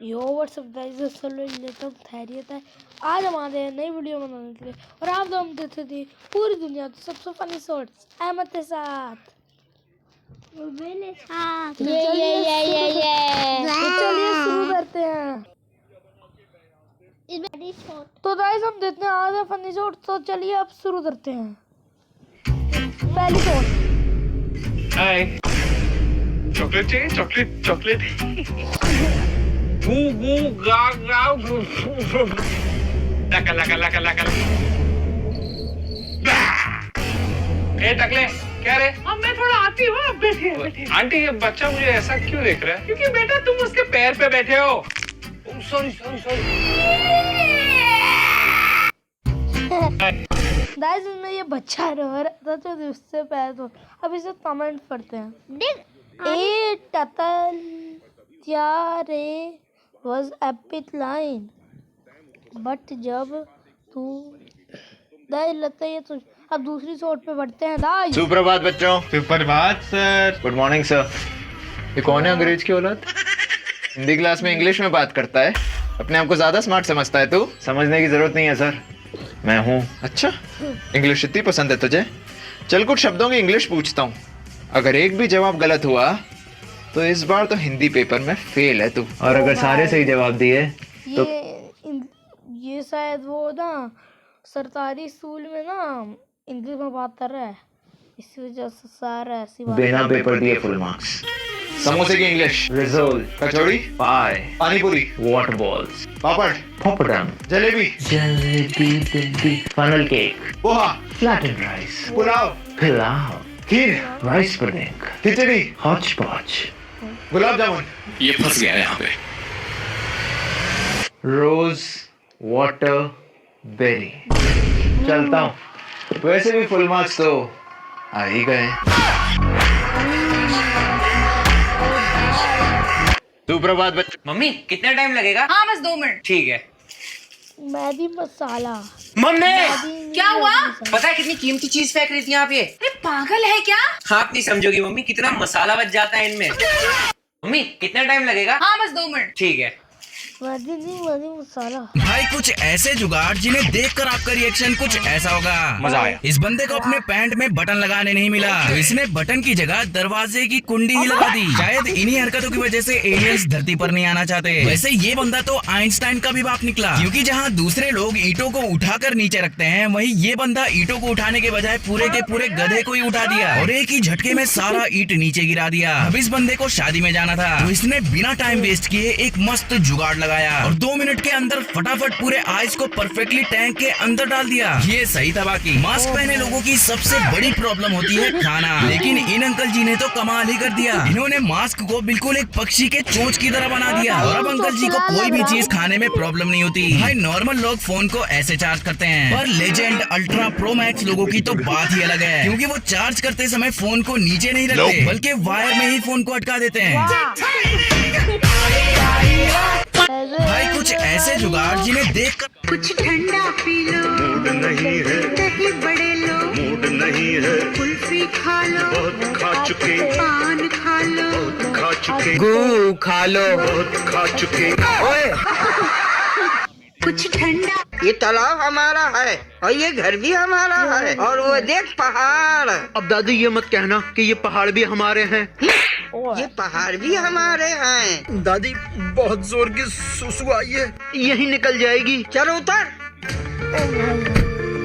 यो WhatsApp guys, सब खैरियत है। आज हम आ गए हैं नई वीडियो बनाने के लिए और आप लोग हम देखते थे पूरी दुनिया के सबसे फनी शॉट्स अहमद के साथ। मेरे साथ तो चलिए शुरू करते हैं। तो गाइस हम देखते हैं आज फनी शॉट, तो चलिए अब शुरू करते हैं। पहली शॉट। हाय, चॉकलेट चाहिए? चॉकलेट चॉकलेट गू गू गा गा गू लका लका लका लका। ए टकले, क्या रे? अब मैं थोड़ा आती हूँ, आप बैठिए बैठिए। आंटी, ये बच्चा मुझे ऐसा क्यों देख रहा है? क्योंकि बेटा तुम उसके पैर पे बैठे हो। Sorry sorry sorry. गाइस इसमें ये बच्चा रो रहा था तो उससे पैर तो अब इसे कमेंट पढ़ते हैं। ए टतल त्यारे was epic line, but जब तू दाई लगता है ये तो। अब दूसरी शॉट पे बढ़ते हैं। दाई सुप्रभात बच्चों। सुप्रभात सर। Good morning sir. ये कौन है अंग्रेज की औलाद? हिंदी क्लास में इंग्लिश में बात करता है, अपने आप को ज्यादा स्मार्ट समझता है तू। समझने की जरूरत नहीं है सर, मैं हूँ। अच्छा, इंग्लिश इतनी पसंद है तुझे? चल कुछ शब्दों की इंग्लिश पूछता हूँ, अगर एक भी जवाब गलत हुआ तो इस बार तो हिंदी पेपर में फेल है तू। और अगर सारे सही जवाब दिए तो ये शायद वो ना सरकारी स्कूल में ना इंग्लिश में बात कर रहा है, इसी वजह से सारा ऐसी बात। बिना पेपर दिए फुल मार्क्स। समोसे की English rissole, kachori pie, panipuri water balls, papad poppadom, jalebi jalebi, funnel cake, poha flattened rice, pulao pulao, kheer rice pudding, khichdi hotch potch, gulab jamun. ये फंस गया है यहाँ पे। Rose water berry. चलता हूँ, वैसे भी फुल मार्क्स तो आ ही गए। सुप्रभात बच्चों। मम्मी कितना टाइम लगेगा? हाँ बस 2 मिनट। ठीक है। मैदी मसाला। मम्मी क्या हुआ? पता है कितनी कीमती चीज फेंक रही थी आप ये? अरे पागल है क्या? आप नहीं समझोगी मम्मी, कितना मसाला बच जाता है इनमें। मम्मी कितना टाइम लगेगा? हाँ बस 2 मिनट। ठीक है। मैदी मसाला। भाई कुछ ऐसे जुगाड़ जिन्हें देखकर आपका रिएक्शन कुछ ऐसा होगा। मजा आया। इस बंदे को अपने पैंट में बटन लगाने नहीं मिला, तो इसने बटन की जगह दरवाजे की कुंडी ही लगा दी। शायद इन्हीं हरकतों की वजह से एलियंस धरती पर नहीं आना चाहते। वैसे ये बंदा तो आइंस्टाइन का भी बाप निकला, क्योंकि जहाँ दूसरे लोग ईंटों को उठाकर नीचे रखते हैं, वहीं ये बंदा ईंटों को उठाने के बजाय पूरे के पूरे गधे को ही उठा दिया और एक ही झटके में सारा ईंट नीचे गिरा दिया। अब इस बंदे को शादी में जाना था, तो इसने बिना टाइम वेस्ट किए एक मस्त जुगाड़ लगाया और 2 मिनट के अंदर फटाफट पूरे आइस को परफेक्टली टैंक के अंदर डाल दिया। ये सही था। बाकी मास्क पहने लोगों की सबसे बड़ी प्रॉब्लम होती है खाना, लेकिन इन अंकल जी ने तो कमाल ही कर दिया। इन्होंने मास्क को बिल्कुल एक पक्षी के चोंच की तरह बना दिया और अब अंकल जी को कोई भी चीज खाने में प्रॉब्लम नहीं होती। भाई नॉर्मल लोग फोन को ऐसे चार्ज करते हैं, पर लेजेंड अल्ट्रा प्रो मैक्स लोगों की तो बात ही अलग है, क्योंकि वो चार्ज करते समय फोन को नीचे नहीं रखते, बल्कि वायर में ही फोन को अटका देते हैं। भाई कुछ ऐसे जुगाड़ जिन्हें देख कुछ ठंडा पी लो, मूड नहीं है, दही बड़े लो, मूड नहीं है, कुल्फी खा लो, बहुत खा चुके, पान खा लो, बहुत खा चुके, गू खा लो, बहुत खा चुके। ओए कुछ ठंडा। ये तालाब हमारा है और ये घर भी हमारा है और वो देख पहाड़। अब दादी ये मत कहना कि ये पहाड़ भी हमारे हैं। ये पहाड़ भी हमारे हैं। दादी बहुत जोर की सुसु आई है, यही निकल जाएगी। चलो उतर,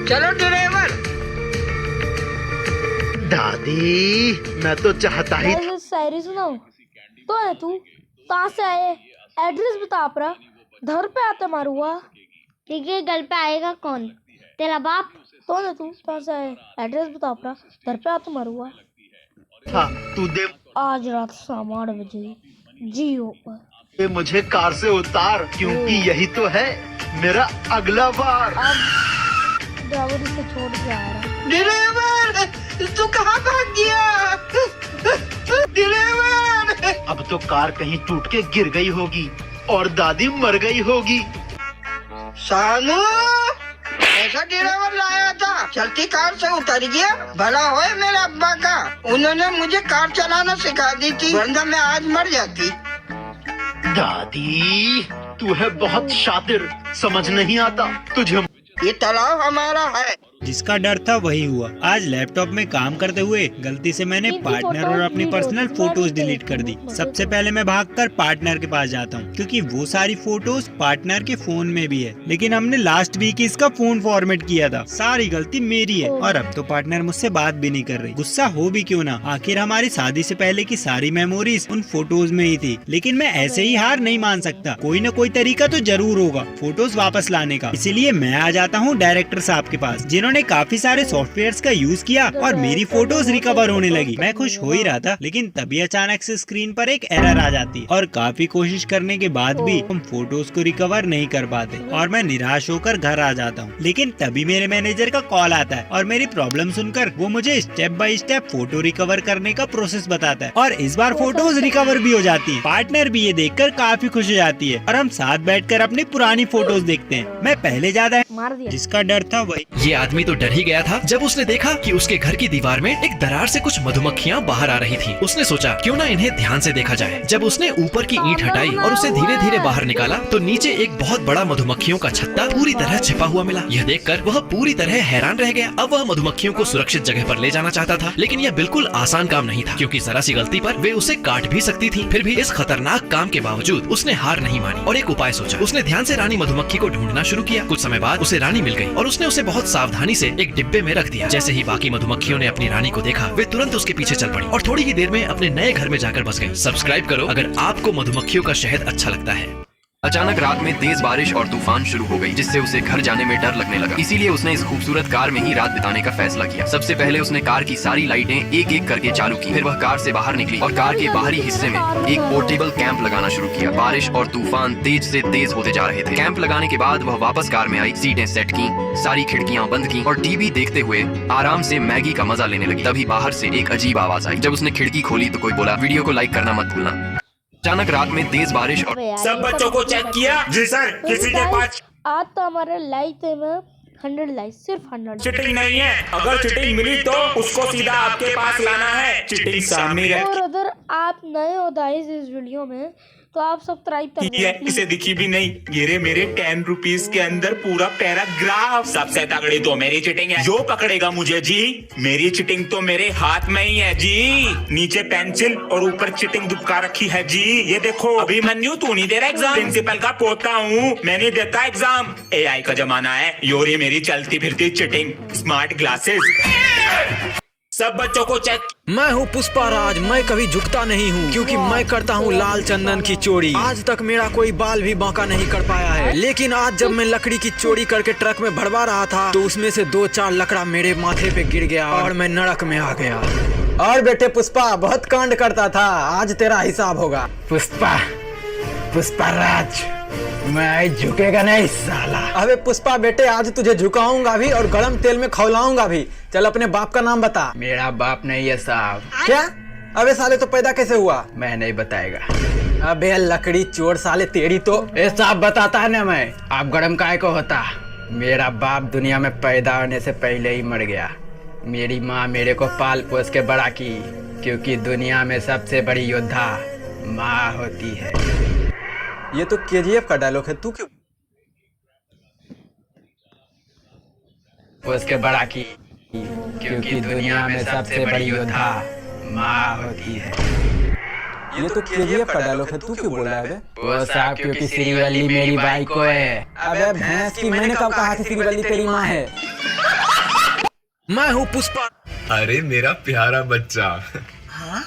चलो ड्राइवर। दादी मैं तो चाहता ही शायरी सुनाओ। तो है तू कहाँ से आए? एड्रेस बता अपना, घर पे आते मारूंगा। देखिए घर पे आएगा कौन? तेरा बाप। तो है तू कहाँ से आए? एड्रेस बता अपना, घर पे आते मारूंगा। हाँ तू दे आज रात 8:30 बजे जियो पर। ये मुझे कार से उतार, क्योंकि यही तो है मेरा अगला बार। अब ड्राइवर इसे छोड़ के आ रहा है। ड्राइवर तू कहाँ भाग गया? ड्राइवर अब तो कार कहीं टूट के गिर गई होगी और दादी मर गई होगी। सानू ऐसा ड्राइवर लाया था, चलती कार से उतर गया। भला होए मेरे अब्बा का, उन्होंने मुझे कार चलाना सिखा दी थी, वरना मैं आज मर जाती। दादी तू है बहुत शातिर, समझ नहीं आता तुझे। ये तालाब हमारा है। जिसका डर था वही हुआ। आज लैपटॉप में काम करते हुए गलती से मैंने पार्टनर और अपनी पर्सनल फोटोज डिलीट कर दी। सबसे पहले मैं भागकर पार्टनर के पास जाता हूँ क्योंकि वो सारी फोटोज पार्टनर के फोन में भी है, लेकिन हमने लास्ट वीक इसका फोन फॉर्मेट किया था। सारी गलती मेरी है और अब तो पार्टनर मुझसे बात भी नहीं कर रही। गुस्सा हो भी क्यों ना, आखिर हमारी शादी से पहले की सारी मेमोरीज उन फोटोज में ही थी। लेकिन मैं ऐसे ही हार नहीं मान सकता, कोई न कोई तरीका तो जरूर होगा फोटोज वापस लाने का। इसीलिए मैं आ जाता हूँ डायरेक्टर साहब के पास, जिन्होंने काफी सारे सॉफ्टवेयर्स का यूज किया और मेरी फोटोज रिकवर होने लगी। मैं खुश हो ही रहा था, लेकिन तभी अचानक से स्क्रीन पर एक एरर आ जाती है और काफी कोशिश करने के बाद भी हम फोटोज को रिकवर नहीं कर पाते और मैं निराश होकर घर आ जाता हूँ। लेकिन तभी मेरे मैनेजर का कॉल आता है और मेरी प्रॉब्लम सुनकर वो मुझे step by step photo recover करने का प्रोसेस बताता है और इस बार फोटोज रिकवर भी हो जाती है। पार्टनर भी ये देखकर काफी खुश हो जाती है और हम साथ बैठकर अपनी पुरानी फोटोज देखते हैं। मैं पहले ज्यादा जिसका डर था वही। ये आदमी तो डर ही गया था जब उसने देखा कि उसके घर की दीवार में एक दरार से कुछ मधुमक्खियां बाहर आ रही थी। उसने सोचा क्यों ना इन्हें ध्यान से देखा जाए। जब उसने ऊपर की ईंट हटाई और उसे धीरे धीरे बाहर निकाला तो नीचे एक बहुत बड़ा मधुमक्खियों का छत्ता पूरी तरह छिपा हुआ मिला। यह देखकर वह पूरी तरह हैरान रह गया। अब वह मधुमक्खियों को सुरक्षित जगह पर ले जाना चाहता था, लेकिन यह बिल्कुल आसान काम नहीं था क्योंकि जरा सी गलती पर वे उसे काट भी सकती थी। फिर भी इस खतरनाक काम के बावजूद उसने हार नहीं मानी और एक उपाय सोचा। उसने ध्यान से रानी मधुमक्खी को ढूंढना शुरू किया। कुछ समय बाद उसे रानी मिल गई और उसने उसे बहुत सावधानी से एक डिब्बे में रख दिया। जैसे ही बाकी मधुमक्खियों ने अपनी रानी को देखा, वे तुरंत उसके पीछे चल पड़ी और थोड़ी ही देर में अपने नए घर में जाकर बस गई। सब्सक्राइब करो अगर आपको मधुमक्खियों का शहद अच्छा लगता है। अचानक रात में तेज बारिश और तूफान शुरू हो गई, जिससे उसे घर जाने में डर लगने लगा। इसीलिए उसने इस खूबसूरत कार में ही रात बिताने का फैसला किया। सबसे पहले उसने कार की सारी लाइटें एक एक करके चालू की। फिर वह कार से बाहर निकली और कार के बाहरी हिस्से में एक पोर्टेबल कैंप लगाना शुरू किया। बारिश और तूफान तेज से तेज होते जा रहे थे। कैंप लगाने के बाद वह वापस कार में आई, सीटें सेट की, सारी खिड़कियां बंद की और टीवी देखते हुए आराम से मैगी का मजा लेने लगी। तभी बाहर से एक अजीब आवाज आई। जब उसने खिड़की खोली तो कोई बोला, वीडियो को लाइक करना मत भूलना। अचानक रात में तेज बारिश और सब बच्चों को चेक किया। जी सर, किसी के पास आज तो हमारे लाइक थे में 100 लाइक, सिर्फ 100। चिटिंग नहीं है, अगर चिटिंग मिली तो उसको सीधा आपके पास लाना है। चिटिंग सामने है। और अगर आप नए हो गाइस इस वीडियो में तो आप सब्सक्राइब कर ये इसे दिखी भी नहीं। ये रे मेरे 10 रुपीज के अंदर पूरा पैराग्राफ। सबसे तगड़ी तो मेरी चिटिंग है। जो पकड़ेगा मुझे जी, मेरी चिटिंग तो मेरे हाथ में ही है जी। नीचे पेंसिल और ऊपर चिटिंग दुबका रखी है जी। ये देखो, अभिमन्यु तू नहीं दे रहा एग्जाम, प्रिंसिपल का पोता हूँ, मैं नहीं देता एग्जाम। AI का जमाना है। योरी मेरी चलती फिरती चिटिंग, स्मार्ट ग्लासेस। सब बच्चों को चेक। मैं हूँ पुष्पा राज, मैं कभी झुकता नहीं हूँ क्योंकि मैं करता हूँ लाल चंदन की चोरी। आज तक मेरा कोई बाल भी बांका नहीं कर पाया है, लेकिन आज जब मैं लकड़ी की चोरी करके ट्रक में भरवा रहा था तो उसमें से 2-4 लकड़ा मेरे माथे पे गिर गया और मैं नरक में आ गया। और बेटे पुष्पा बहुत कांड करता था, आज तेरा हिसाब होगा। पुष्पा राज, मैं झुकेगा नहीं साला। अबे पुष्पा बेटे, आज तुझे झुकाऊंगा भी और गरम तेल में खौलाऊंगा भी। चल अपने बाप का नाम बता। मेरा बाप नहीं है साहब। क्या? अबे साले तो पैदा कैसे हुआ? मैं नहीं बताएगा। अबे लकड़ी चोर साले तेरी तो। ए साहब बताता है ना मैं, आप गरम काय को होता। मेरा बाप दुनिया में पैदा होने से पहले ही मर गया। मेरी माँ मेरे को पाल पोस के बड़ा की, क्योंकि दुनिया में सबसे बड़ी योद्धा माँ होती है। ये तो KGF का डायलॉग है, तू क्यों? उसके बड़ा की, क्योंकि दुनिया में सबसे बड़ी योद्धा माँ होती है। ये तो KGF का डायलॉग है, तू क्यों बोल रहा है? वो साहब क्योंकि श्रीवल्ली मेरी बाई को है। अबे भैंस की, मैंने कब कहा कि श्रीवल्ली तेरी माँ है? मैं हूँ पुष्पा। अरे मेरा प्यारा बच्चा। हाँ,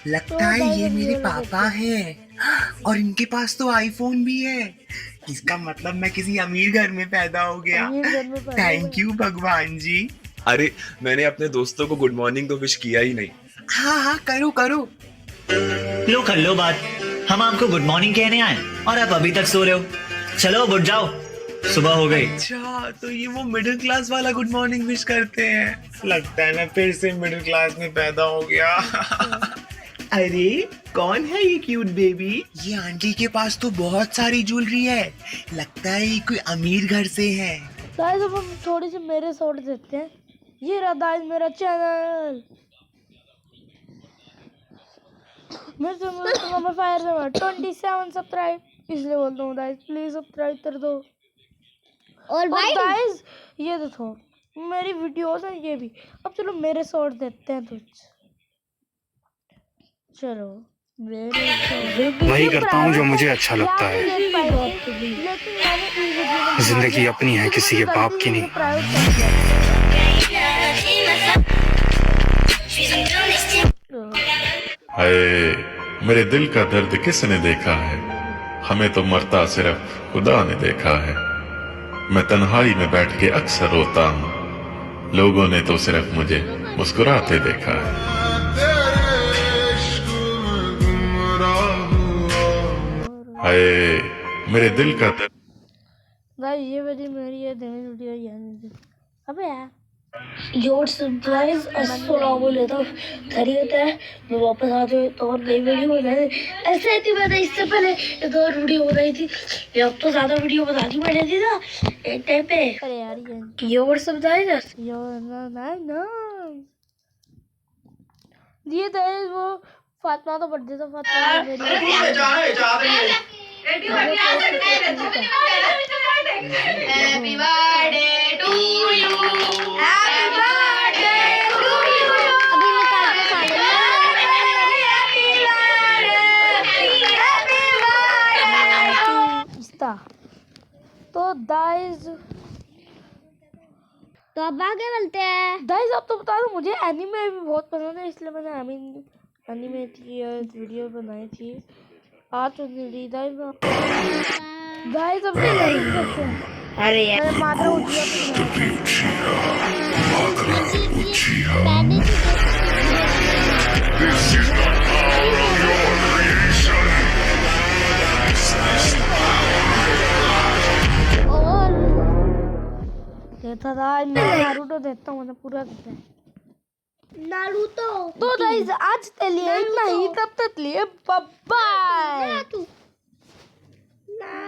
लगता है ये मेरे पापा हैं और इनके पास तो आईफोन भी है। इसका मतलब मैं किसी अमीर घर में पैदा हो गया। थैंक यू भगवान जी। अरे मैंने अपने दोस्तों को गुड मॉर्निंग तो विश किया ही नहीं। हाँ करो। लो कर लो बात। हम आपको गुड मॉर्निंग कहने आए और आप अभी तक सो रहे हो। चलो उठ जाओ, सुबह हो गई। अच्छा, तो ये वो मिडिल क्लास वाला गुड मॉर्निंग विश करते हैं। लगता है मैं फिर से मिडिल क्लास में पैदा हो गया। अरे कौन है ये क्यूट बेबी? ये आंटी के पास तो बहुत सारी ज्वेलरी है। लगता है ये कोई अमीर घर से है। गाइस अब हम थोड़ी सी मेरे शॉट देते हैं। ये रहा गाइस मेरा चैनल। मेरे चैनल में फायर में 27 सब्सक्राइब, इसलिए बोलता हूँ गाइस प्लीज सब्सक्राइब कर दो। और गाइस ये देखो मेरी वीडियोस हैं ये भी। अब चलो मेरे शॉर्ट देखते हैं कुछ। चलो वही करता हूँ जो मुझे अच्छा लगता है। जिंदगी अपनी है, किसी के बाप की नहीं। हाय मेरे दिल का दर्द किसने देखा है, हमें तो मरता सिर्फ खुदा ने देखा है। मैं तन्हाई में बैठ के अक्सर रोता हूँ, लोगों ने तो सिर्फ मुझे मुस्कुराते देखा है। हाय मेरे दिल का दर्द। गाइस ये वाली मेरी है देवी वीडियो यार। अबे यार योर सब्सक्राइब अस्सलाम वालेकुम, खैरियत है? मैं वापस आ गया तो और नई वीडियो बनाने। ऐसे थी मैंने इससे पहले एक और वीडियो बनाई थी, ये अब तो ज्यादा वीडियो बना दी मैंने थी ना एक टाइम पे। अरे यार योर सब्सक्राइब योर ना ये गाइस वो फातिमा तो बर्थडे था, फातिमा मेरी happy birthday to you, happy birthday to you. अभी मैं काटने वाली हूं। तो गाइस तो अब आगे मिलते हैं। गाइस अब तो बता दो मुझे एनीमे भी बहुत पसंद है, इसलिए मैंने एनीमे की वीडियो बनाई थी। आज तो गाइस अब नहीं सकते। अरे यार मात्रा देखता था मैं नारुतो देखता हूँ, पूरा देखता है नारुतो। तो गाइस आज के लिए इतना ही, तब तक लिए बाय बाय।